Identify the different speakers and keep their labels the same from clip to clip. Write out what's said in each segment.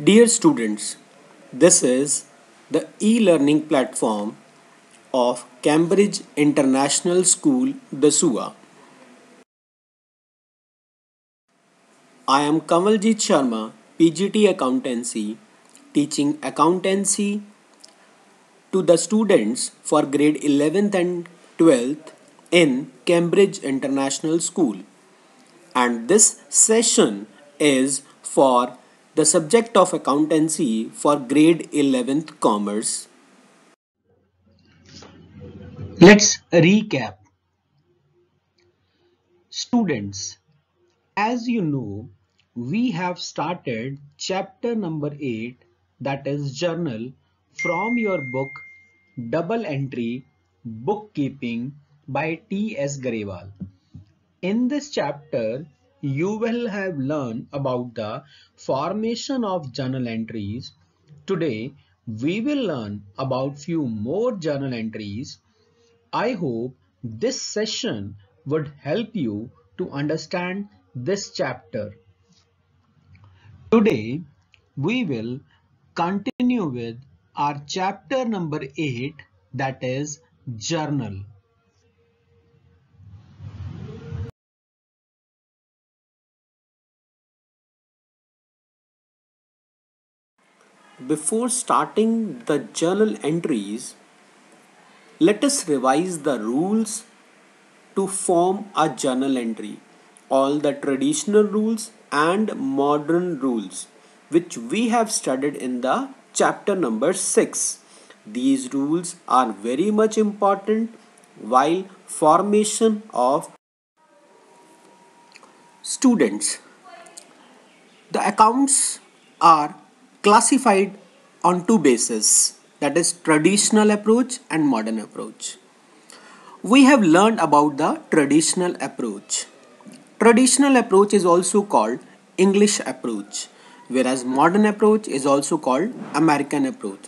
Speaker 1: Dear students, this is the e-learning platform of Cambridge International School, Dasua. I am Kamaljeet Sharma, PGT Accountancy, teaching accountancy to the students for grade 11th and 12th in Cambridge International School. And this session is for the subject of accountancy for grade 11th commerce. Let's recap. Students, as you know, we have started chapter number 8, that is journal, from your book Double Entry Bookkeeping by T.S. Garewal. In this chapter, you will have learned about the formation of journal entries. Today, we will learn about few more journal entries. I hope this session would help you to understand this chapter. Today, we will continue with our chapter number 8, that is journal. Before starting the journal entries, let us revise the rules to form a journal entry, all the traditional rules and modern rules which we have studied in the chapter number 6. These rules are very much important while formation of students. The accounts are classified on two bases, that is traditional approach and modern approach. We have learned about the traditional approach. Traditional approach is also called English approach, whereas modern approach is also called American approach.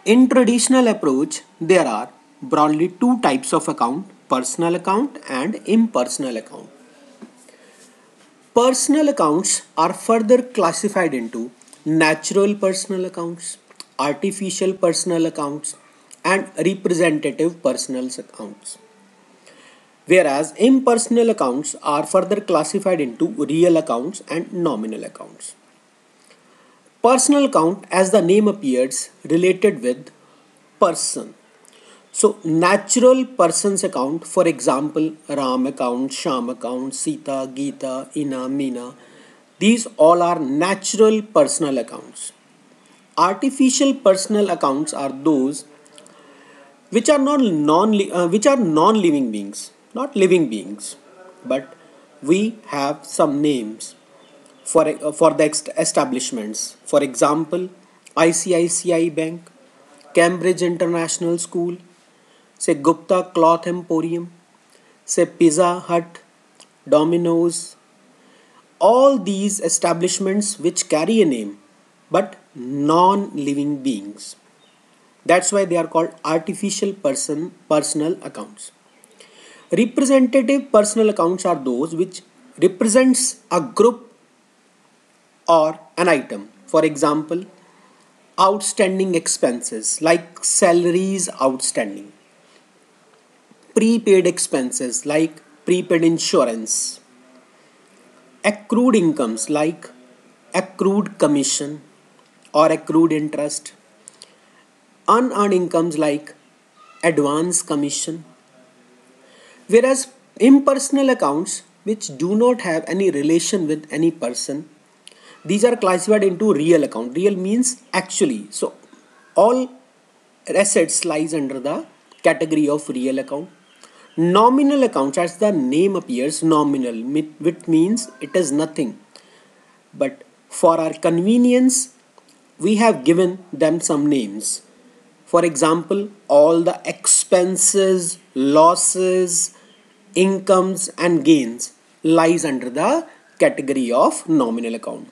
Speaker 1: In traditional approach, there are broadly two types of account, personal account and impersonal account. Personal accounts are further classified into natural personal accounts, artificial personal accounts, and representative personal accounts. Whereas impersonal accounts are further classified into real accounts and nominal accounts. Personal account, as the name appears, related with person. So, natural person's account, for example, Ram account, Sham account, Sita, Geeta, Ina, Meena, these all are natural personal accounts. Artificial personal accounts are those which are non living beings, not living beings, but we have some names for the establishments. For example, ICICI Bank, Cambridge International School, say Gupta Cloth Emporium, say Pizza Hut, Domino's, all these establishments which carry a name but non living beings. That's why they are called artificial personal accounts. Representative personal accounts are those which represents a group or an item. For example, outstanding expenses like salaries outstanding, prepaid expenses like prepaid insurance, accrued incomes like accrued commission or accrued interest, unearned incomes like advance commission. Whereas impersonal accounts which do not have any relation with any person, these are classified into real account. Real means actually. So all assets lies under the category of real account. Nominal accounts, as the name appears, nominal, which means it is nothing. But for our convenience, we have given them some names. For example, all the expenses, losses, incomes and gains lies under the category of nominal account.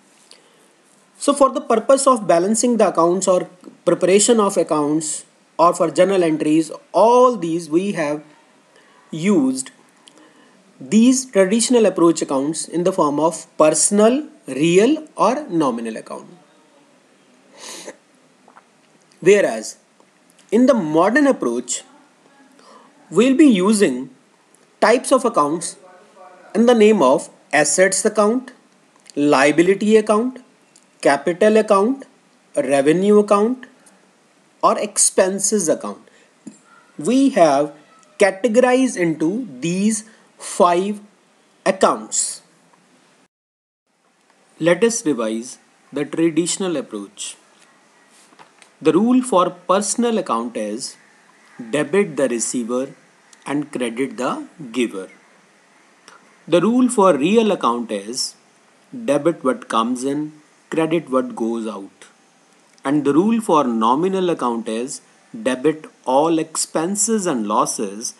Speaker 1: So for the purpose of balancing the accounts or preparation of accounts or for journal entries, all these we have used these traditional approach accounts in the form of personal, real or nominal account. Whereas in the modern approach, we'll be using types of accounts in the name of assets account, liability account, capital account, revenue account or expenses account. We have categorized into these 5 accounts. Let us revise the traditional approach. The rule for personal account is debit the receiver and credit the giver. The rule for real account is debit what comes in, credit what goes out. And the rule for nominal account is debit all expenses and losses,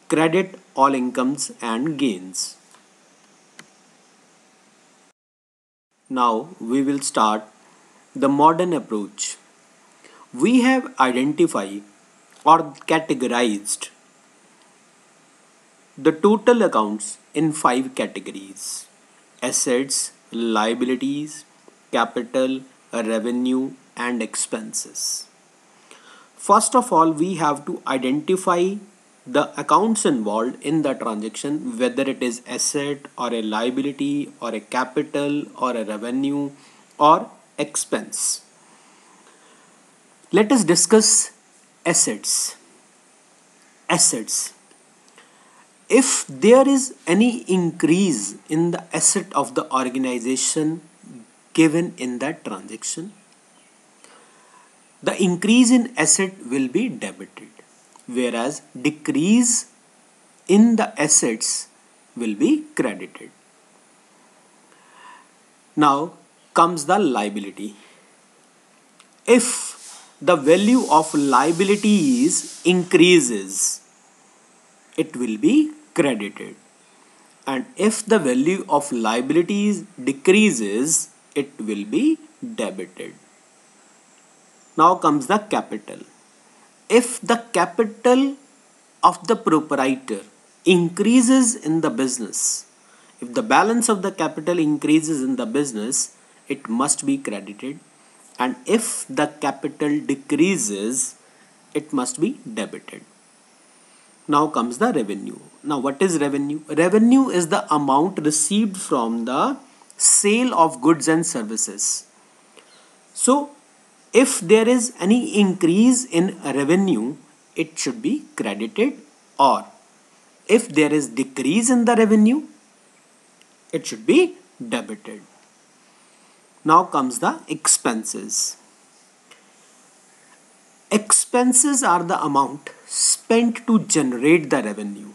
Speaker 1: credit all incomes and gains. Now we will start the modern approach. We have identified or categorized the total accounts in 5 categories: assets, liabilities, capital, revenue, and expenses. First of all, we have to identify the accounts involved in the transaction, whether it is asset or a liability or a capital or a revenue or expense. Let us discuss assets. Assets. If there is any increase in the asset of the organization given in that transaction, the increase in asset will be debited, whereas decrease in the assets will be credited. Now comes the liability. If the value of liabilities increases, it will be credited, and if the value of liabilities decreases, it will be debited. Now comes the capital. If the capital of the proprietor increases in the business, if the balance of the capital increases in the business, it must be credited, and if the capital decreases, it must be debited. Now comes the revenue. Now what is revenue? Revenue is the amount received from the sale of goods and services. So if there is any increase in revenue, it should be credited, or if there is decrease in the revenue, it should be debited. Now comes the expenses. Expenses are the amount spent to generate the revenue.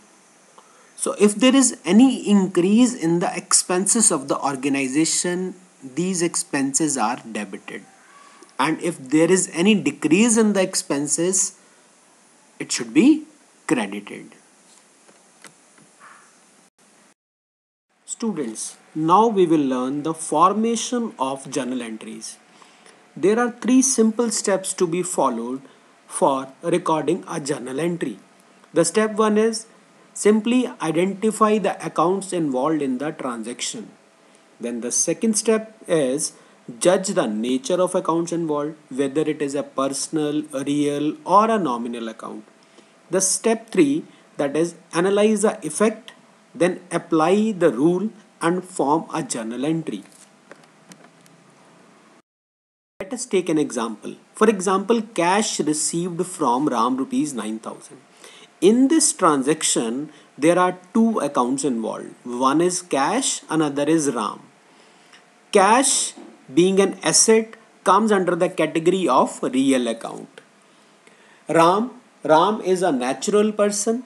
Speaker 1: So if there is any increase in the expenses of the organization, these expenses are debited. And if there is any decrease in the expenses, it should be credited. Students, now we will learn the formation of journal entries. There are 3 simple steps to be followed for recording a journal entry. The step 1 is simply identify the accounts involved in the transaction. Then the second step is judge the nature of accounts involved, whether it is a personal, a real or a nominal account. The step 3, that is analyze the effect, then apply the rule and form a journal entry. Let us take an example. For example, cash received from Ram rupees 9,000. In this transaction, there are 2 accounts involved. One is cash, another is Ram. Cash, being an asset, comes under the category of real account. Ram is a natural person,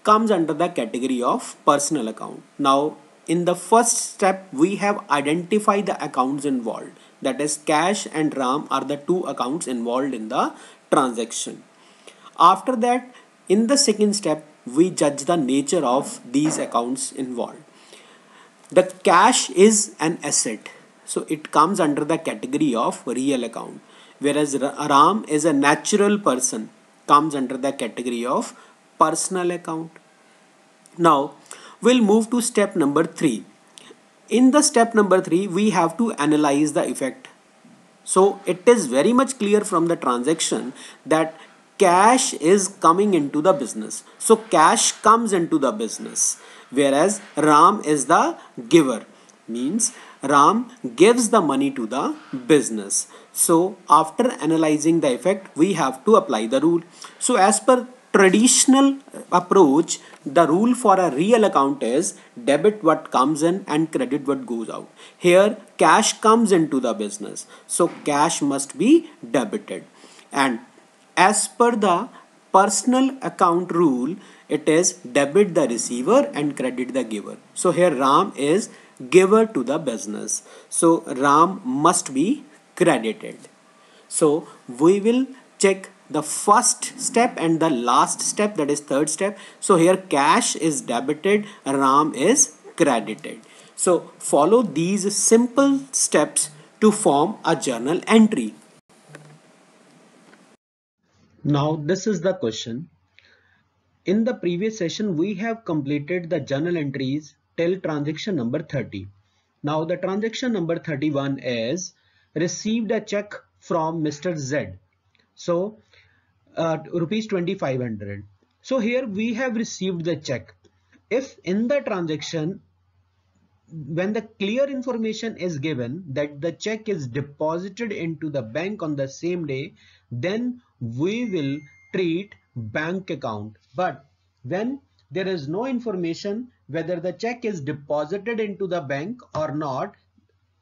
Speaker 1: comes under the category of personal account. Now, in the first step, we have identified the accounts involved. That is, cash and Ram are the 2 accounts involved in the transaction. After that, in the second step, we judge the nature of these accounts involved. The cash is an asset, so it comes under the category of real account, whereas Ram is a natural person, comes under the category of personal account. Now We'll move to step number 3. In the step number 3, we have to analyze the effect. So it is very much clear from the transaction that cash is coming into the business. So cash comes into the business, whereas Ram is the giver. Means Ram gives the money to the business. So after analyzing the effect, we have to apply the rule. So as per traditional approach, the rule for a real account is debit what comes in and credit what goes out. Here cash comes into the business, so cash must be debited. And as per the personal account rule, it is debit the receiver and credit the giver. So here Ram is giver to the business, so Ram must be credited. So we will check the first step and the last step, that is third step. So here cash is debited, Ram is credited. So follow these simple steps to form a journal entry. Now this is the question. In the previous session, we have completed the journal entries till transaction number 30. Now the transaction number 31 is received a check from Mr. Z. So rupees 2500. So here we have received the check. If in the transaction, when the clear information is given that the check is deposited into the bank on the same day, then we will treat bank account. But when there is no information whether the check is deposited into the bank or not,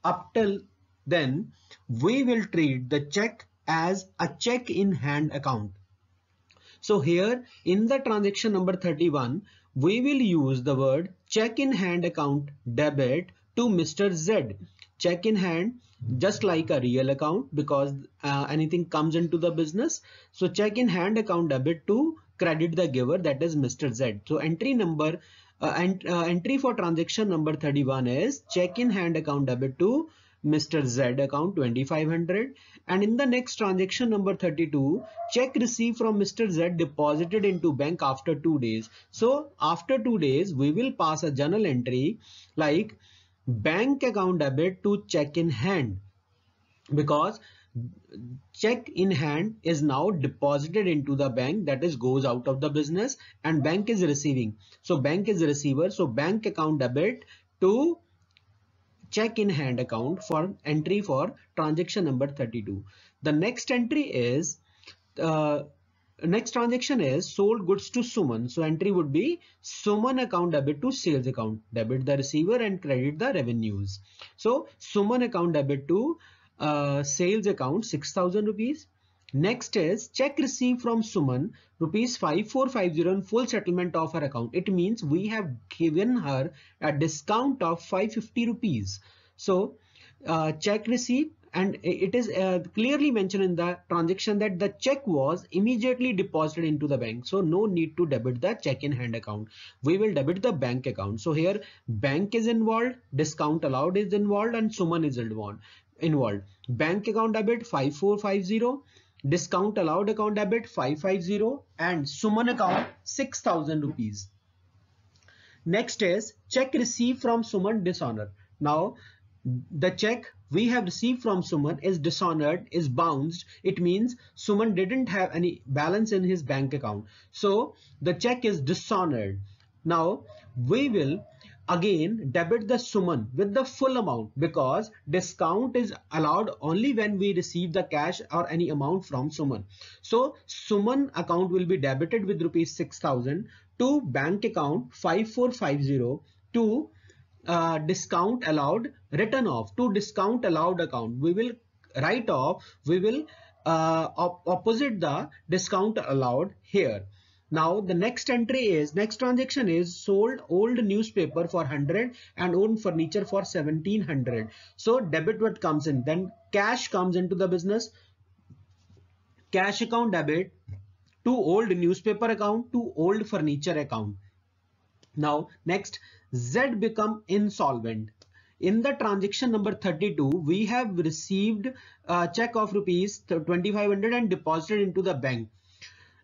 Speaker 1: up till then we will treat the check as a check in hand account. So here in the transaction number 31, we will use the word check in hand account debit to Mr. Z. Check in hand, just like a real account, because anything comes into the business. So check in hand account debit to credit the giver, that is Mr. Z. So entry number entry for transaction number 31 is check in hand account debit to Mr. Z account 2500, and in the next transaction number 32, check received from Mr. Z deposited into bank after 2 days. So after 2 days we will pass a journal entry like bank account debit to check in hand, because check in hand is now deposited into the bank, that is goes out of the business, and bank is receiving. So bank is receiver, so bank account debit to check in hand account for entry for transaction number 32. The next entry is next transaction is sold goods to Suman. So entry would be Suman account debit to sales account, debit the receiver and credit the revenues. So Suman account debit to sales account 6,000 rupees. Next is check received from Suman rupees 5450 in full settlement of her account. It means we have given her a discount of 550 rupees. So check received, and it is clearly mentioned in the transaction that the check was immediately deposited into the bank. So no need to debit the check in hand account. We will debit the bank account. So here bank is involved, discount allowed is involved, and Suman is involved. Bank account debit 5450. Discount allowed account debit 550, and Suman account 6,000 rupees. Next is check received from Suman dishonor. Now the check we have received from Suman is dishonored, is bounced. It means Suman didn't have any balance in his bank account. So the check is dishonored. Now we will again debit the Suman with the full amount, because discount is allowed only when we receive the cash or any amount from Suman. So Suman account will be debited with rupees 6,000 to bank account 5450 to discount allowed written off to discount allowed account. We will write off, we will opposite the discount allowed here. Now the next entry is, next transaction is sold old newspaper for 100 and old furniture for 1700. So debit what comes in, then cash comes into the business, cash account debit to old newspaper account to old furniture account. Now next, Z become insolvent. In the transaction number 32, we have received a check of rupees 2500 and deposited into the bank.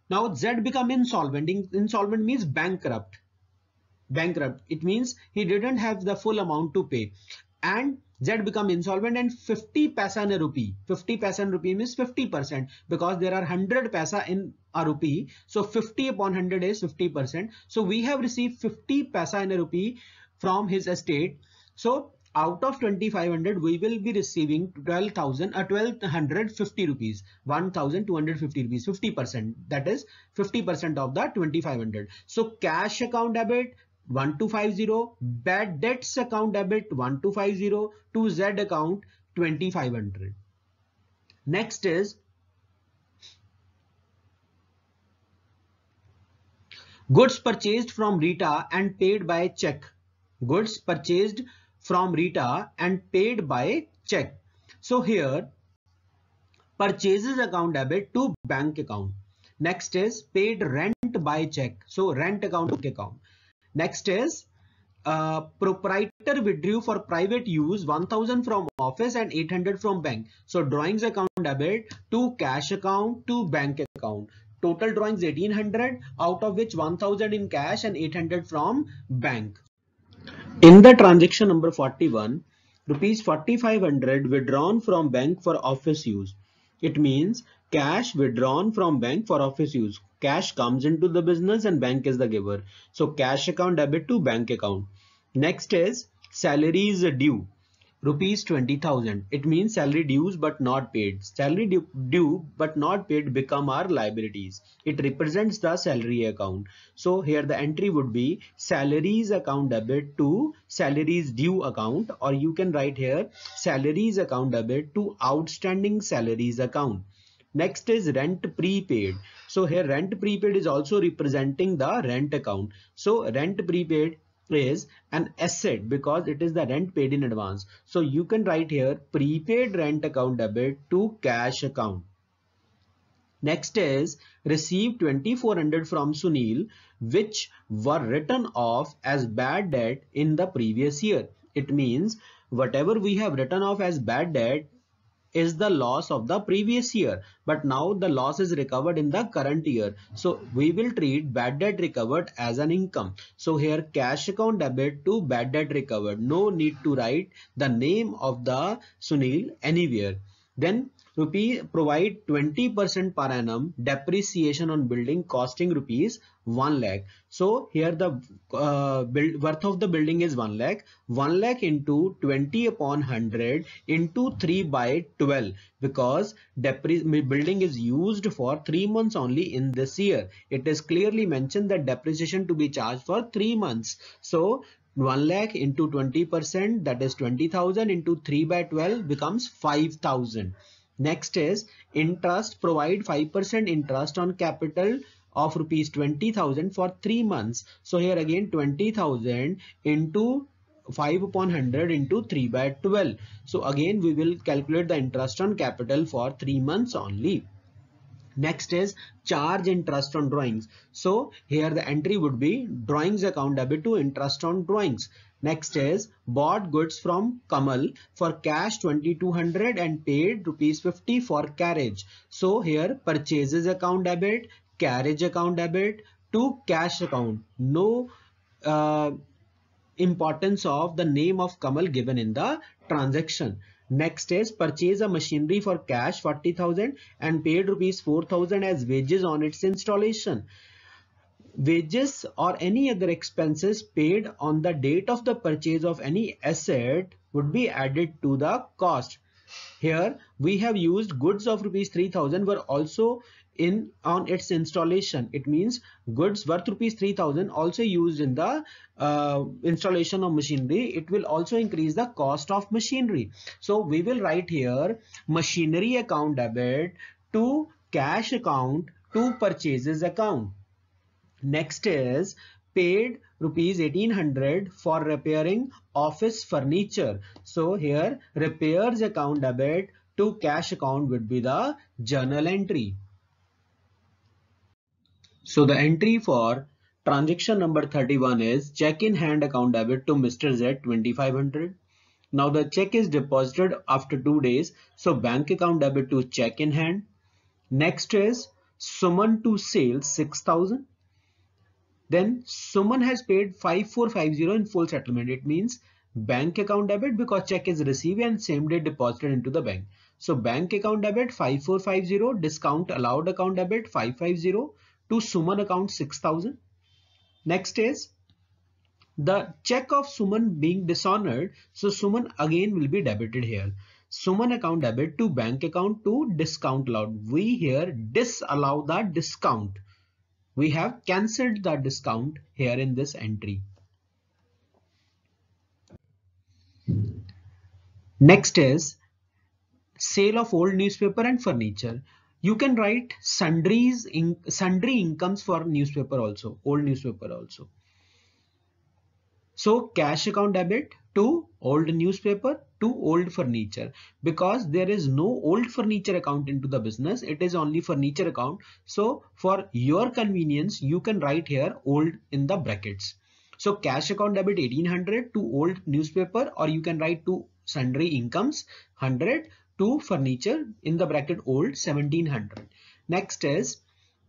Speaker 1: Now Z become insolvent. Insolvent means bankrupt. bankrupt. It means he didn't have the full amount to pay, and Z become insolvent, and 50 paisa in a rupee. 50 paisa in rupee means 50%, because there are 100 paisa in a rupee. So 50 upon 100 is 50%. So we have received 50 paisa in a rupee from his estate. So out of 2500 we will be receiving 1250 rupees, 1250 rupees, 50%, that is 50% of the 2500. So cash account debit 1250, bad debts account debit 1250, to Z account 2500. Next is goods purchased from Rita and paid by check. Goods purchased from Rita and paid by check. So here purchases account debit to bank account. Next is paid rent by check. So rent account to account. Next is proprietor withdrew for private use 1000 from office and 800 from bank. So drawings account debit to cash account to bank account. Total drawings 1800, out of which 1000 in cash and 800 from bank. In the transaction number 41, rupees 4500 withdrawn from bank for office use. It means cash withdrawn from bank for office use. Cash comes into the business and bank is the giver. So cash account debit to bank account. Next is salaries due. Rupees 20,000. It means salary dues but not paid. Salary due but not paid become our liabilities. It represents the salary account. So here the entry would be salaries account debit to salaries due account, or you can write here salaries account debit to outstanding salaries account. Next is rent prepaid. So here rent prepaid is also representing the rent account. So rent prepaid is an asset because it is the rent paid in advance. So you can write here prepaid rent account debit to cash account. Next is received 2400 from Sunil, which were written off as bad debt in the previous year. It means whatever we have written off as bad debt is the loss of the previous year, but now the loss is recovered in the current year. So we will treat bad debt recovered as an income. So here cash account debit to bad debt recovered. No need to write the name of the Sunil anywhere. Then provide 20% per annum depreciation on building costing rupees 1 lakh. So here the worth of the building is 1 lakh. 1 lakh into 20 upon 100 into 3 by 12, because building is used for 3 months only in this year. It is clearly mentioned that depreciation to be charged for 3 months. So 1 lakh into 20%, that is 20,000, into 3 by 12 becomes 5,000. Next is interest, provide 5% interest on capital of rupees 20,000 for 3 months. So here again 20,000 into 5 upon 100 into 3 by 12. So again we will calculate the interest on capital for 3 months only. Next is charge interest on drawings. So here the entry would be drawings account debit to interest on drawings. Next is bought goods from Kamal for cash 2200 and paid rupees 50 for carriage. So here purchases account debit, carriage account debit to cash account. No importance of the name of Kamal given in the transaction. Next is purchase a machinery for cash 40,000 and paid rupees 4,000 as wages on its installation. Wages or any other expenses paid on the date of the purchase of any asset would be added to the cost. Here we have used goods of rupees 3,000 were also in on its installation. It means goods worth rupees 3,000 also used in the installation of machinery. It will also increase the cost of machinery. So we will write here machinery account debit to cash account to purchases account. Next is paid rupees 1800 for repairing office furniture. So here repairs account debit to cash account would be the journal entry. So the entry for transaction number 31 is check in hand account debit to Mr. Z 2500. Now the check is deposited after 2 days. So bank account debit to check in hand. Next is Suman to sales 6,000. Then Suman has paid 5450 in full settlement. It means bank account debit because check is received and same day deposited into the bank. So bank account debit 5450, discount allowed account debit 550 to Suman account 6000. Next is the check of Suman being dishonored. So Suman again will be debited here. Suman account debit to bank account to discount allowed. We here disallow the discount. We have cancelled the discount here in this entry. Next is sale of old newspaper and furniture. You can write sundry incomes for newspaper also, old newspaper also. So cash account debit to old newspaper to old furniture, because there is no old furniture account into the business, it is only furniture account. So for your convenience you can write here old in the brackets. So cash account debit 1800 to old newspaper, or you can write to sundry incomes 100 to furniture in the bracket old 1700. Next is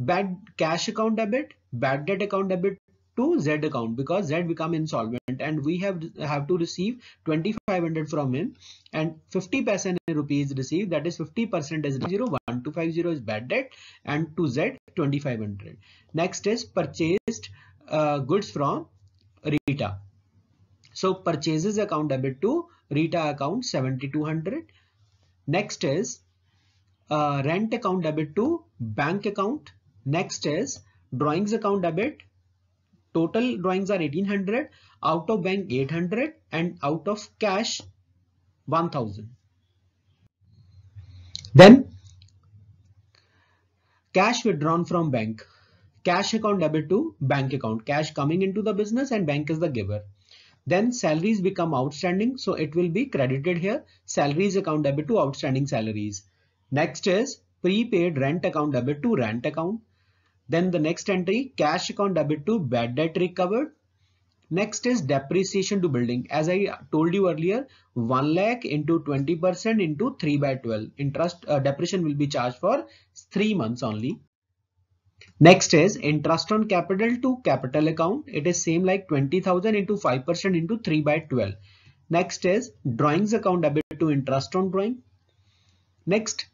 Speaker 1: bad cash account debit, bad debt account debit to Z account, because Z become insolvent and we have to receive 2500 from him, and 50 paisa in rupees received, that is 50% is 01250 is bad debt, and to Z 2500. Next is purchased goods from Rita. So purchases account debit to Rita account 7200. Next is rent account debit to bank account. Next is drawings account debit. Total drawings are 1800, out of bank 800, and out of cash 1000. Then cash withdrawn from bank. Cash account debit to bank account. Cash coming into the business and bank is the giver. Then salaries become outstanding, so it will be credited here. Salaries account debit to outstanding salaries. Next is prepaid rent account debit to rent account. Then the next entry, cash account debit to bad debt recovered. Next is depreciation to building. As I told you earlier, 1 lakh into 20% into 3/12. Interest depreciation will be charged for 3 months only. Next is interest on capital to capital account. It is same like 20,000 into 5% into 3/12. Next is drawings account debit to interest on drawing. Next,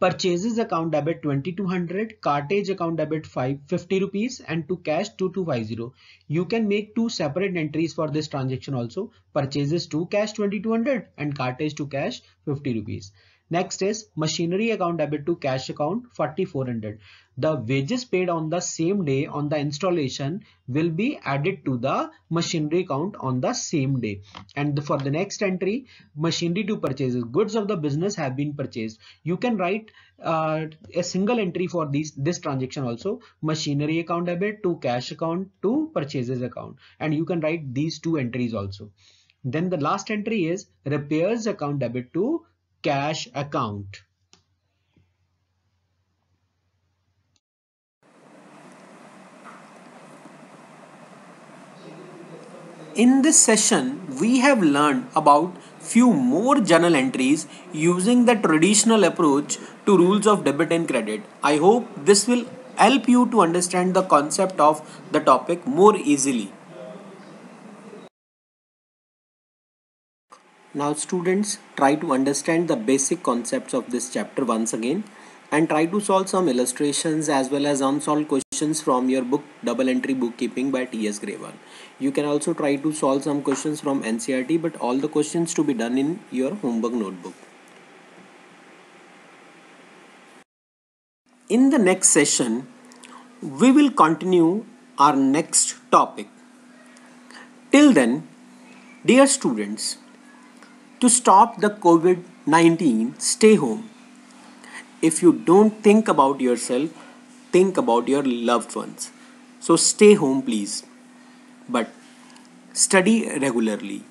Speaker 1: purchases account debit 2200, cartage account debit 550 rupees, and to cash 2250. You can make two separate entries for this transaction also. Purchases to cash 2200 and cartage to cash 50 rupees. Next is machinery account debit to cash account 4400. The wages paid on the same day on the installation will be added to the machinery account on the same day. And for the next entry, machinery to purchases, goods of the business have been purchased. You can write a single entry for this transaction also. Machinery account debit to cash account to purchases account, and you can write these two entries also. Then the last entry is repairs account debit to cash account. In this session, we have learned about few more journal entries using the traditional approach to rules of debit and credit. I hope this will help you to understand the concept of the topic more easily. Now students, try to understand the basic concepts of this chapter once again and try to solve some illustrations as well as unsolved questions from your book Double Entry Bookkeeping by T.S. Grewal. You can also try to solve some questions from NCERT, but all the questions to be done in your homework notebook. In the next session, we will continue our next topic. Till then, dear students, to stop the COVID-19, stay home. If you don't think about yourself, think about your loved ones. So stay home, please. But study regularly.